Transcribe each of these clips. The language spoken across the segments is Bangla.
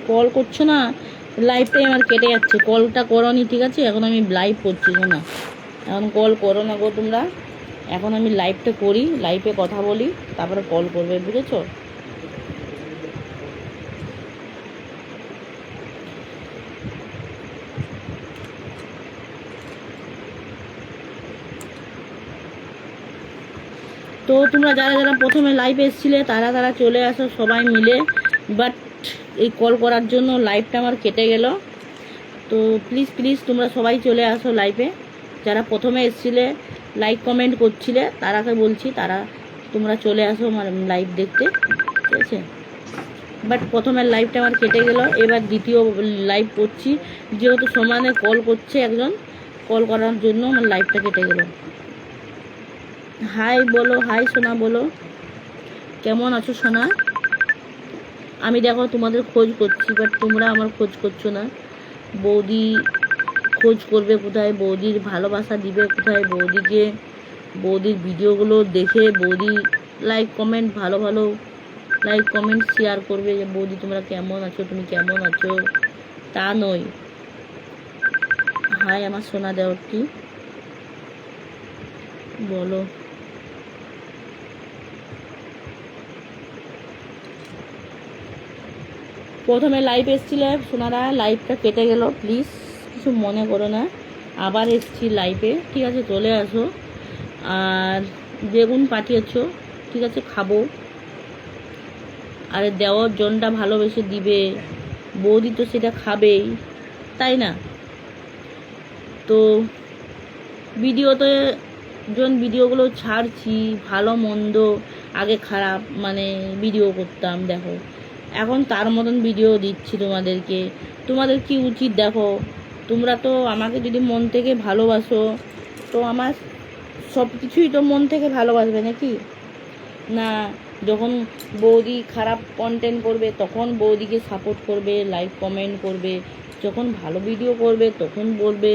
কল করছো না, লাইভটাই আমার কেটে যাচ্ছে। কলটা করোনি, ঠিক আছে? এখন আমি লাইভ করছি না, এখন কল করো না গো তোমরা। এখন আমি লাইভটা করি, লাইভে কথা বলি, তারপরে কল করবে, বুঝেছো? তো তোমরা যারা যারা প্রথমে লাইভে এসেছিলে তারা তারা চলে আসো সবাই মিলে। বাট এই কল করার জন্য লাইভটা আমার কেটে গেল। তো প্লিজ প্লিজ তোমরা সবাই চলে আসো লাইভে। যারা প্রথমে এসেছিলে লাইক কমেন্ট করছিলে তারাকে বলছি, তোমরা চলে আসো আমার লাইভ দেখতে, ঠিক আছে? বাট প্রথমের লাইভটা আমার কেটে গেল, এবার দ্বিতীয় লাইভ করছি। যেহেতু সমানে কল করছে একজন, কল করার জন্য আমার লাইভটা কেটে গেল। হাই বলো, হাই সোনা বলো, কেমন আছো সোনা? আমি দেখো তোমাদের খোঁজ করছি, বাট তোমরা আমার খোঁজ করছো না। বৌদি খোঁজ করবে কোথায়, বৌদির ভালোবাসা দিবে কোথায়, বৌদির ভিডিওগুলো দেখে বৌদি লাইক কমেন্ট, ভালো ভালো লাইক কমেন্ট শেয়ার করবে যে বৌদি তোমরা কেমন আছো, তুমি কেমন আছো, তা নয়। হাই আমার সোনা দেওরটি, বলো। প্রথমে লাইভ এসেছিলে সোনারা, লাইভটা কেটে গেল, প্লিজ কিছু মনে করো না। আবার এসছি লাইভে, ঠিক আছে? চলে আসো। আর বেগুন পাঠিয়েছো, ঠিক আছে, খাবো। আরে দেওয়ার জনটা ভালোবেসে দিবে, বৌদি তো সেটা খাবেই, তাই না? তো ভিডিওতে ভিডিওগুলো ছাড়ছি, ভালো মন্দ আগে খারাপ মানে ভিডিও করতাম, দেখো এখন তার মতন ভিডিও দিচ্ছি তোমাদেরকে। তোমাদের কি উচিত দেখো, তোমরা তো আমাকে যদি মন থেকে ভালোবাসো তো আমার সব কিছুই তো মন থেকে ভালোবাসবে নাকি? না, যখন বৌদি খারাপ কন্টেন্ট করবে তখন বৌদিকে সাপোর্ট করবে, লাইক কমেন্ট করবে। যখন ভালো ভিডিও করবে তখন বলবে,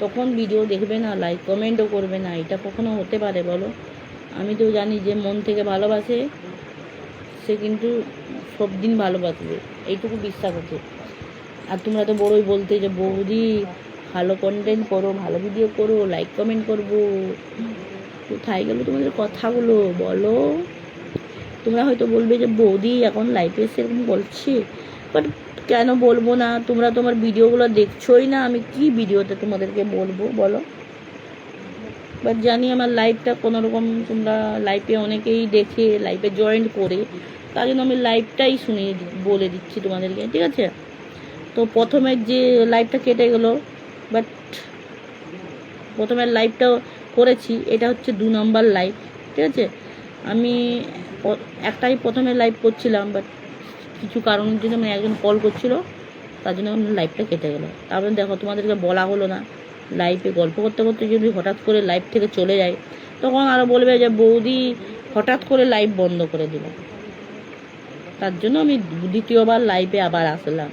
তখন ভিডিও দেখবে না, লাইক কমেন্টও করবে না। এটা কখনো হতে পারে বলো? আমি তো জানি যে মন থেকে ভালোবাসে সে কিন্তু সব দিন ভালোবাসবে, এইটুকু বিশ্বাস আছে। আর তোমরা তো বড়ই বলতে যে বৌদি ভালো কন্টেন্ট করো, ভালো ভিডিও করো, লাইক কমেন্ট করবো। কোথায় গেলো তোমাদের কথাগুলো বলো? তোমরা হয়তো বলবে যে বৌদি এখন লাইফে সেরকম বলছি, বাট কেন বলবো না? তোমরা তোমার ভিডিওগুলো দেখছোই না, আমি কি ভিডিওতে তোমাদেরকে বলবো বলো? বাট জানি আমার লাইভটা কোনোরকম তোমরা লাইভে অনেকেই দেখে লাইভে জয়েন করে, তার জন্য আমি লাইভটাই শুনিয়ে বলে দিচ্ছি তোমাদেরকে, ঠিক আছে? তো প্রথমের যে লাইভটা কেটে গেল, বাট প্রথমের লাইভটা করেছি, এটা হচ্ছে 2 নম্বর লাইভ, ঠিক আছে? আমি একটাই প্রথমে লাইভ করছিলাম, বাট কিছু কারণের জন্য মানে একজন কল করছিল, তার জন্য লাইভটা কেটে গেল। তারপরে দেখো তোমাদেরকে বলা হলো না, লাইভে গল্প করতে করতে যদি হঠাৎ করে লাইভ থেকে চলে যায় তখন আরও বলবে যে বৌদি হঠাৎ করে লাইভ বন্ধ করে দিল। তার জন্য আমি দ্বিতীয়বার লাইভে আবার আসলাম।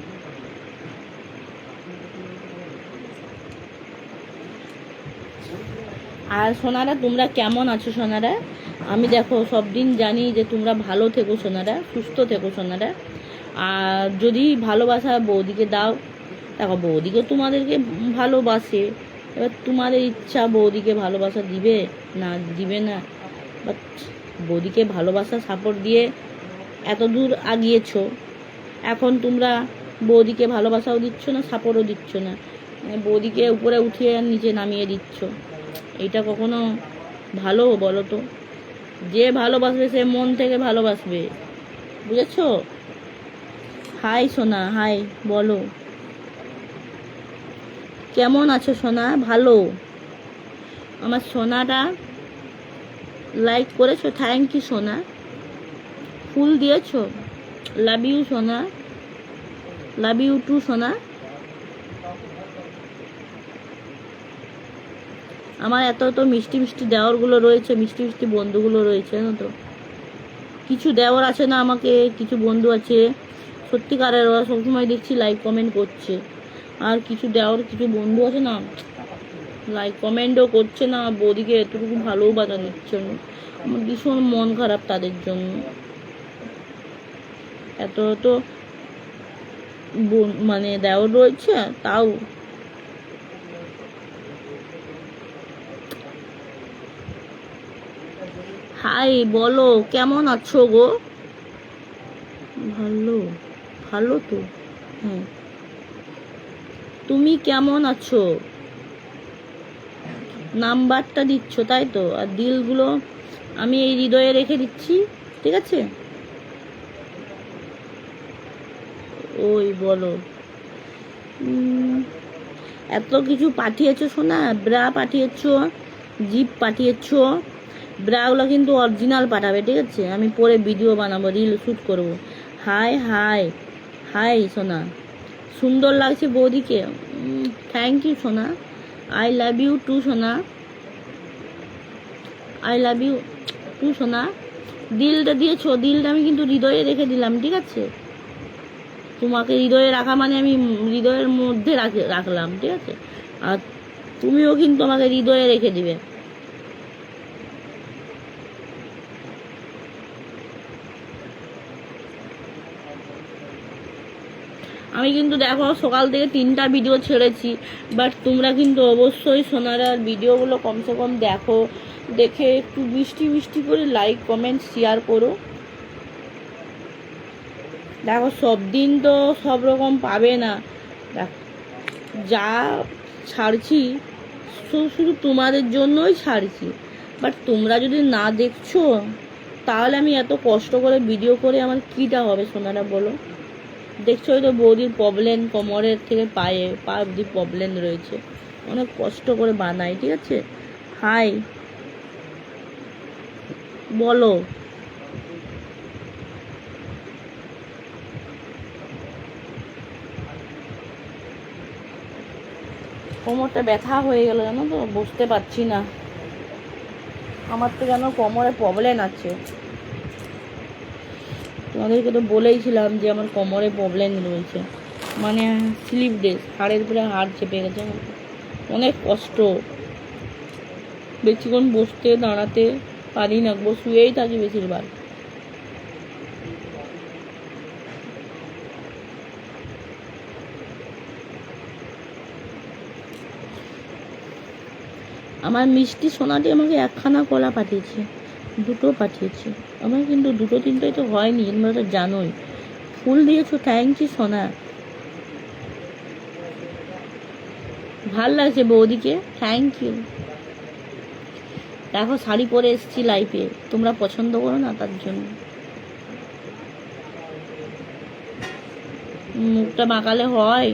আর সোনারা তোমরা কেমন আছো সোনারা? আমি দেখো সব দিন জানি যে তোমরা ভালো থেকো সোনারা, সুস্থ থেকো সোনারা। আর যদি ভালোবাসা বৌদিকে দাও, দেখো বৌদিকে তোমাদেরকে ভালোবাসে, এবার তোমাদের ইচ্ছা বৌদিকে ভালোবাসা দিবে না দিবে না। বাট বৌদিকে ভালোবাসা সাপোর্ট দিয়ে এত দূর আগিয়েছো, এখন তোমরা বৌদিকে ভালোবাসাও দিচ্ছ না, সাপোর্টও দিচ্ছ না, মানে বৌদিকে উপরে উঠিয়ে নিচে নামিয়ে দিচ্ছ। এইটা কখনো ভালো বলো তো? যে ভালোবাসবে সে মন থেকে ভালোবাসবে, বুঝেছো? হাই সোনা, হাই বলো, কেমন আছো সোনা? ভালো। আমার সোনাটা লাইক করেছো, থ্যাংক ইউ সোনা। ফুল দিয়েছো, লাভ ইউ সোনা, লাভ ইউ টু সোনা। আমার এত তো মিষ্টি মিষ্টি দেওয়ারগুলো রয়েছে, মিষ্টি মিষ্টি বন্ধুগুলো রয়েছে, জানো তো? কিছু দেওয়ার আছে না আমাকে, কিছু বন্ধু আছে সত্যিকারের, ওরা সবসময় দেখছি লাইক কমেন্ট করছে। আর কিছু দেওয়ার কিছু বন্ধু আছে না, লাইক কমেন্টও করছে না, বৌদিকে এতটুকু ভালোবাসা দিচ্ছে না। আমার ভীষণ মন খারাপ তাদের জন্য। এত তো মানে দেওর রয়েছে, তাও হাই বলো, কেমন আছো গো? ভালো, ভালো তো। হ্যাঁ, তুমি কেমন আছো? নাম্বারটা দিচ্ছ তাই তো, আর দিলগুলো আমি এই হৃদয়ে রেখে দিচ্ছি, ঠিক আছে? ওই বলো, এত কিছু পাঠিয়েছো শোনা, ব্রা পাঠিয়েছো, জিপ পাঠিয়েছো। ব্রাগুলো কিন্তু অরিজিনাল পাঠাবে, ঠিক আছে? আমি পরে ভিডিও বানাবো, রিল শ্যুট করবো। হাই হাই হাই সোনা, সুন্দর লাগছে বৌদিকে। থ্যাংক ইউ সোনা, আই লাভ ইউ টু সোনা, আই লাভ ইউ টু সোনা। দিলটা দিয়েছো, দিলটা আমি কিন্তু হৃদয়ে রেখে দিলাম, ঠিক আছে? তোমাকে হৃদয়ে রাখা মানে আমি হৃদয়ের মধ্যে রাখলাম, ঠিক আছে? আর তুমিও কিন্তু আমাকে হৃদয়ে রেখে দিবে। আমি কিন্তু দেখো সকাল থেকে 3টা ভিডিও ছেড়েছি, বাট তোমরা কিন্তু অবশ্যই সোনারার ভিডিওগুলো কমসে কম দেখো, দেখে একটু মিষ্টি মিষ্টি করে লাইক কমেন্ট শেয়ার করো। দেখো সব দিন তো সব রকম পাবে না, যা ছাড়ছি শুধু তোমাদের জন্যই ছাড়ছি। বাট তোমরা যদি না দেখছো, তাহলে আমি এত কষ্ট করে ভিডিও করে আমার কীটা হবে সোনারা বলো? দেখছোই তো বৌদির প্রবলেম, কোমরের থেকে পা অব্দি প্রবলেম রয়েছে, অনেক কষ্ট করে বানাই, ঠিক আছে? হাই বলো, কোমরটা ব্যথা হয়ে গেল জানো তো, বুঝতে পারছি না, আমার তো যেন কোমরে প্রবলেম আছে। তোমাদেরকে তো বলেইছিলাম যে আমার কোমরে প্রবলেম রয়েছে, মানে স্লিপ ডিস্ক, হাড়ের উপরে হাড় চেপে গেছে, অনেক কষ্ট। বেশিক্ষণ বসতে দাঁড়াতে পারি না, শুয়েই থাকি বেশিরভাগ। আমার মিষ্টি সোনাটি আমাকে একখানা কলা পাঠিয়েছে, দুটো পাঠিয়েছে, আমার কিন্তু দুটো তিনটে তো হয়নি, তোমরা তো জানোই। ফুল দিয়েছো, থ্যাংক ইউ সোনা, ভাল লাগছে বৌদিকে, থ্যাংক ইউ। দেখো শাড়ি পরে এসেছি লাইফে, তোমরা পছন্দ করো না তার জন্য। মুখটা বাঁকালে হয়?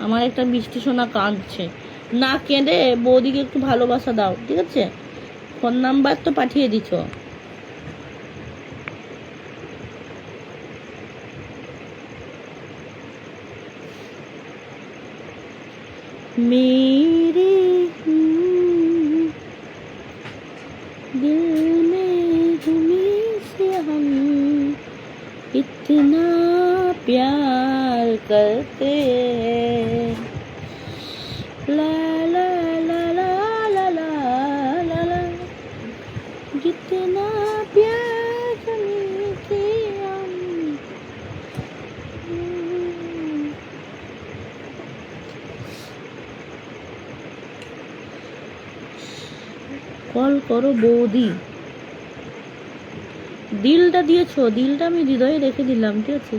আমার একটা মিষ্টি সোনা কাঁদছে, না কেঁদে বৌদিকে একটু ভালোবাসা দাও, ঠিক আছে? ফোন নাম্বার তো পাঠিয়ে দিছ। मेरे दिल में तुम्हीं से हम इतना प्यार करते हैं, ला ला ला ला ला ला ला ला, जितना प्यार करते हम। কল করো বৌদি, দিলটা দিয়েছো, দিলটা আমি হৃদয়ে রেখে দিলাম, ঠিক আছে?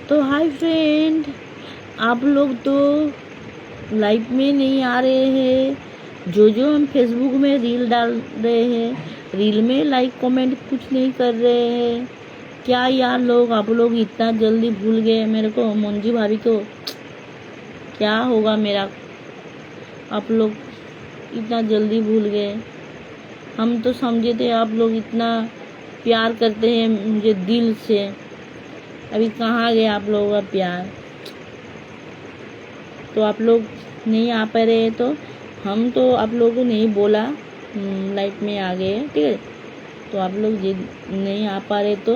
तो हाय फ्रेंड, आप लोग तो लाइव में नहीं आ रहे हैं, जो हम फेसबुक में रील डाल रहे हैं, रील में लाइक कमेंट कुछ नहीं कर रहे हैं, क्या यार लोग, आप लोग इतना जल्दी भूल गए मेरे को, मंजू भाभी को क्या होगा मेरा, आप लोग इतना जल्दी भूल गए। हम तो समझे थे आप लोग इतना प्यार करते हैं मुझे दिल से, अभी कहाँ गए आप लोगों का प्यार? तो आप लोग नहीं आ पा रहे, तो हम तो आप लोगों को नहीं बोला, लाइफ में आ गए, ठीक है? तो आप लोग नहीं आ पा रहे तो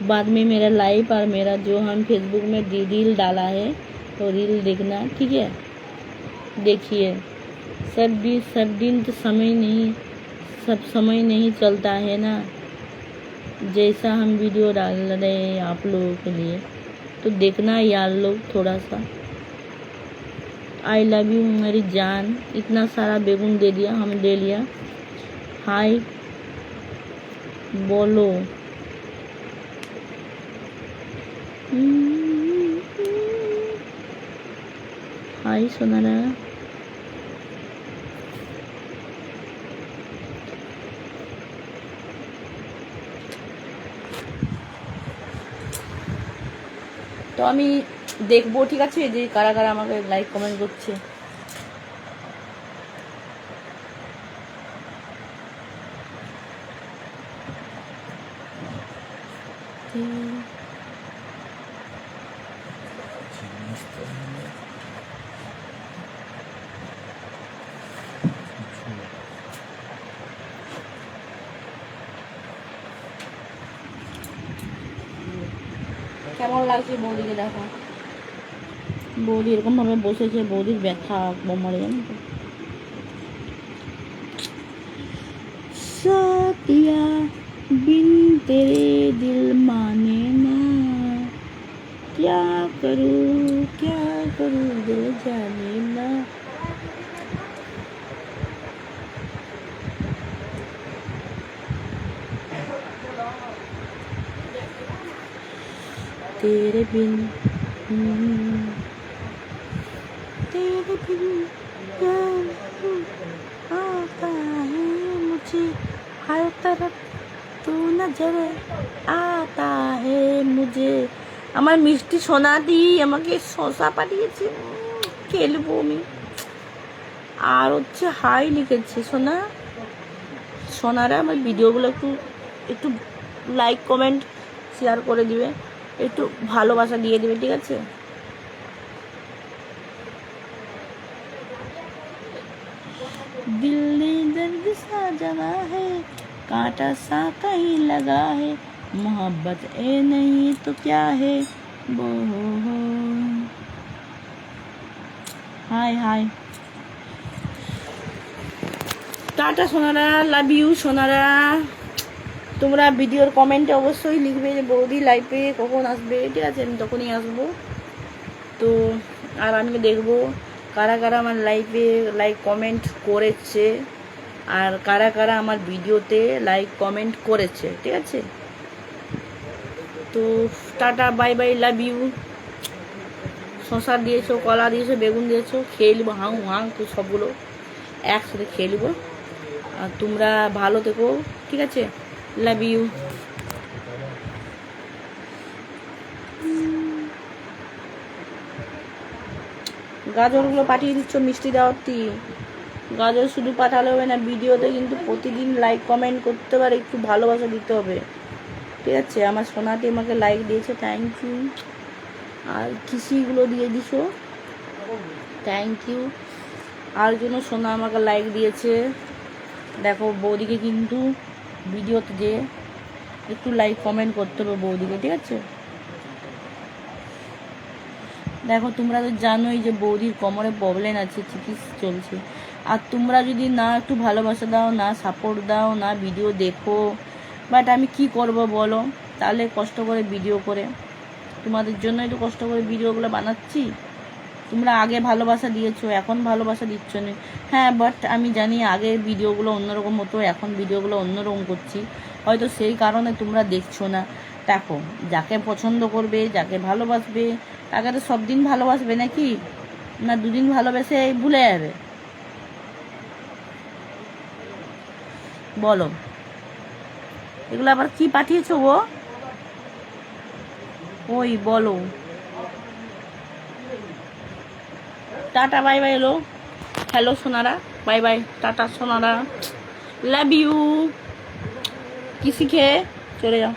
बाद में मेरा लाइव और मेरा जो हम फेसबुक में रील डाला है तो रील देखना, ठीक है? देखिए, सब दिन तो समय नहीं, सब समय नहीं चलता है ना, जैसा हम वीडियो डाल रहे हैं आप लोगों के लिए, तो देखना यार लोग थोड़ा सा। आई लव यू मेरी जान। इतना सारा बेगुन दे दिया, हम ले लिया। हाय बोलो। हाय सोनारा। তো আমি দেখবো, ঠিক আছে, যে কারা কারা আমাকে লাইক কমেন্ট করছে। কেমন লাগছে বৌদিকে দেখো। বৌদি এরকম ভাবে বসেছে, বৌদির ব্যথা বোমারে, জানো তো। साथिया बिन तेरे दिल माने ना, क्या करूँ दिल जाने ना। तेरे बिन प्यार आता है मुझे, हर तरफ तू नजर आता है मुझे। আমার মিষ্টি সোনাদি আমাকে শসা পাঠিয়েছে, খেলবো আমি। আর হচ্ছে হাই লিখেছে সোনা। সোনারা আমার ভিডিওগুলো একটু একটু লাইক কমেন্ট শেয়ার করে দিবে, একটু ভালোবাসা দিয়ে দিবে, ঠিক আছে। दिल ने दर्द सा जगा है, कांटा सा कहीं लगा है, मोहब्बत ए नहीं तो क्या है वो। हाय हाय টাটা সোনারা, লাভ ইউ সোনারা। তোমরা ভিডিওর কমেন্টে অবশ্যই লিখবে যে বৌদি লাইভে কখন আসবে, ঠিক আছে, আমি তখনই আসবো। তো আর আমি দেখবো কারা কারা আমার লাইভে লাইক কমেন্ট করেছে, আর কারা কারা আমার ভিডিওতে লাইক কমেন্ট করেছে, ঠিক আছে। তো ta-ta bye bye, love you. শশা দিয়েছো, কলা দিয়েছো, বেগুন দিয়েছো, খেয়ে নিবো হাউ হাং, তো সবগুলো একসাথে খেয়ে নিবো। আর তোমরা ভালো থেকো, ঠিক আছে, লাভ ইউ। গাজরগুলো পাঠিয়ে দিচ্ছ মিষ্টি দেওয়ারটি। গাজর শুধু পাঠালে হবে না, ভিডিওতে কিন্তু প্রতিদিন লাইক কমেন্ট করতে পারে, একটু ভালোবাসা দিতে হবে, ঠিক আছে। আমার সোনাটি আমাকে লাইক দিয়েছে, থ্যাংক ইউ। আর কিসিগুলো দিয়ে দিছো, থ্যাংক ইউ। আর জন্য সোনা আমাকে লাইক দিয়েছে। দেখো বৌদিকে কিন্তু ভিডিওতে যে একটু লাইক কমেন্ট করতে হবে বৌদিকে, ঠিক আছে। দেখো তোমরা তো জানোই যে বৌদির কোমরে প্রবলেম আছে, চিকিৎসা চলছে। আর তোমরা যদি না একটু ভালোবাসা দাও, না সাপোর্ট দাও, না ভিডিও দেখো, বাট আমি কি করব বলো। তাহলে কষ্ট করে ভিডিও করে তোমাদের জন্য একটু কষ্ট করে ভিডিওগুলো বানাচ্ছি। তোমরা আগে ভালোবাসা দিয়েছো, এখন ভালোবাসা দিচ্ছ না। হ্যাঁ, বাট আমি জানি আগে ভিডিওগুলো অন্যরকম হতো, এখন ভিডিওগুলো অন্যরকম করছি, হয়তো সেই কারণে তোমরা দেখছো না। দেখো যাকে পছন্দ করবে, যাকে ভালোবাসবে, তাকে তো সব দিন ভালোবাসবে নাকি, না দুদিন ভালোবেসে ভুলে যাবে বলো। এগুলো আবার কি পাঠিয়েছো গো, ওই বলো। Tata bye bye. এলো হ্যালো সোনারা, বাই বাই, টাটা সোনারা, লাভ ইউ। কি শিখে চলে যাও।